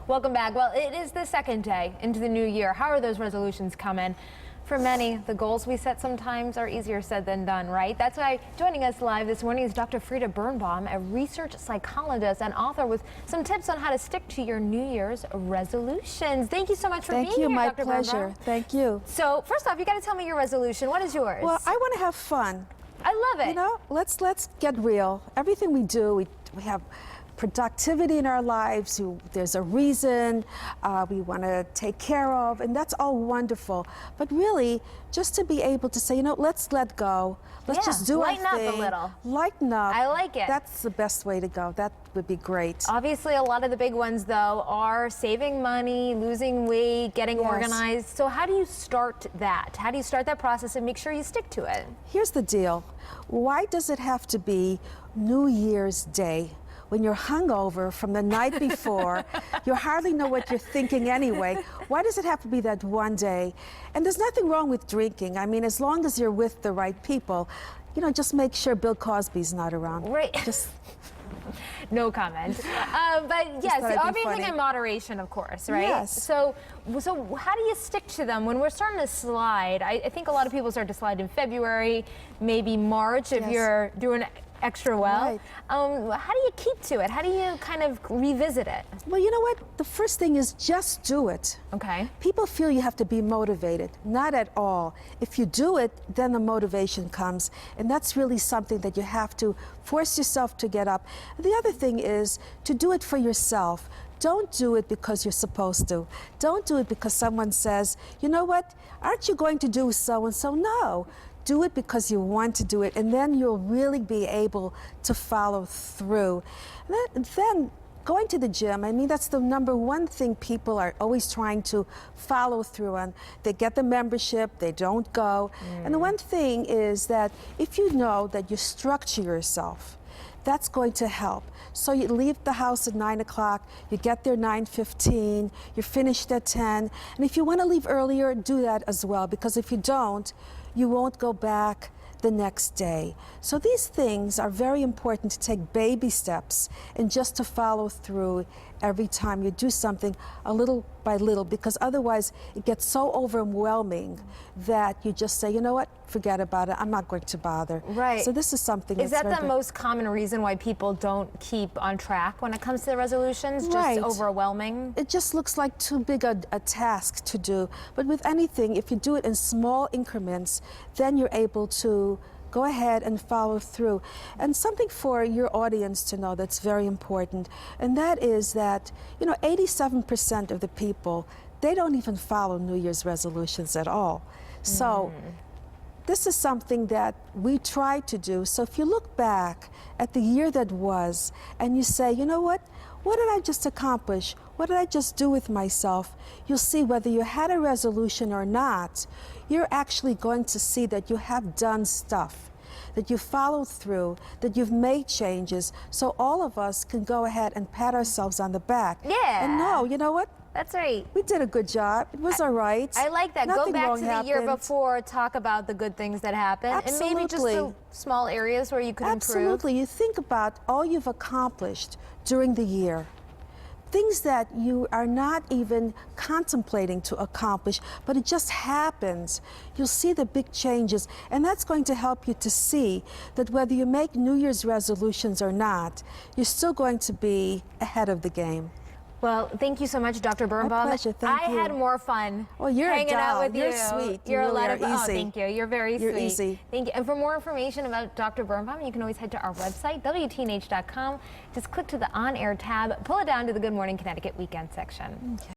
Welcome back. Well, it is the second day into the new year. How are those resolutions coming? For many, the goals we set sometimes are easier said than done, right? That's why joining us live this morning is Dr. Frieda Birnbaum, a research psychologist and author with some tips on how to stick to your New Year's resolutions. Thank you so much for being here, Dr. Birnbaum. Thank you, my pleasure. Thank you. So first off, you got to tell me your resolution. What is yours? Well, I want to have fun. I love it. You know, let's get real. Everything we do, we have productivity in our lives. There's a reason we want to take care of, and that's all wonderful. But really, just to be able to say, you know, let's let go. Let's just do our thing. Lighten up a little. Lighten up. I like it. That's the best way to go. That would be great. Obviously, a lot of the big ones, though, are saving money, losing weight, getting organized. So how do you start that? How do you start that process and make sure you stick to it? Here's the deal. Why does it have to be New Year's Day? When you're hungover from the night before, you hardly know what you're thinking anyway. Why does it have to be that one day? And there's nothing wrong with drinking. I mean, as long as you're with the right people, you know, just make sure Bill Cosby's not around. Right. Just no comment. But yes, everything in moderation, of course, right? Yes. So how do you stick to them when we're starting to slide? I think a lot of people start to slide in February, maybe March if you're doing extra well. Right. How do you keep to it? How do you kind of revisit it? Well, you know what? The first thing is just do it. Okay. People feel you have to be motivated. Not at all. If you do it, then the motivation comes. And that's really something that you have to force yourself to get up. The other thing is to do it for yourself. Don't do it because you're supposed to. Don't do it because someone says, you know what, aren't you going to do so-and-so? No. Do it because you want to do it, and then you'll really be able to follow through. And then going to the gym, I mean, that's the number one thing people are always trying to follow through on. They get the membership, they don't go. And the one thing is that if you know that you structure yourself, that's going to help. So you leave the house at 9 o'clock, you get there 9:15, you're finished at 10. And if you want to leave earlier, do that as well, because if you don't, you won't go back the next day. So these things are very important to take baby steps and just to follow through every time you do something a little by little, because otherwise it gets so overwhelming that you just say, you know what, forget about it, I'm not going to bother. Right. So this is something Is that the most common reason why people don't keep on track when it comes to the resolutions? Right. Just overwhelming? It just looks like too big a task to do. But with anything, if you do it in small increments, then you're able to go ahead and follow through. And something for your audience to know that's very important, and that is that, you know, 87% of the people, they don't even follow New Year's resolutions at all. So this is something that we try to do. So if you look back at the year that was and you say, you know what did I just accomplish? What did I just do with myself? You'll see whether you had a resolution or not, you're actually going to see that you have done stuff, that you followed through, that you've made changes. So all of us can go ahead and pat ourselves on the back. Yeah. And know, you know what? That's right. We did a good job. It was all right. I like that. Nothing Go back wrong to the year happened. before, talk about the good things that happened. Absolutely. And maybe just the small areas where you could improve. Absolutely. You think about all you've accomplished during the year. Things that you are not even contemplating to accomplish, but it just happens. You'll see the big changes, and that's going to help you to see that whether you make New Year's resolutions or not, you're still going to be ahead of the game. Well, thank you so much, Dr. Birnbaum. My pleasure. Thank you. I had more fun You're hanging out with you. You're sweet. You're you a lot of easy. Oh, thank you. You're very You're sweet. easy. Thank you. And for more information about Dr. Birnbaum, you can always head to our website, WTNH.com. Just click to the On Air tab, pull it down to the Good Morning Connecticut weekend section. Okay.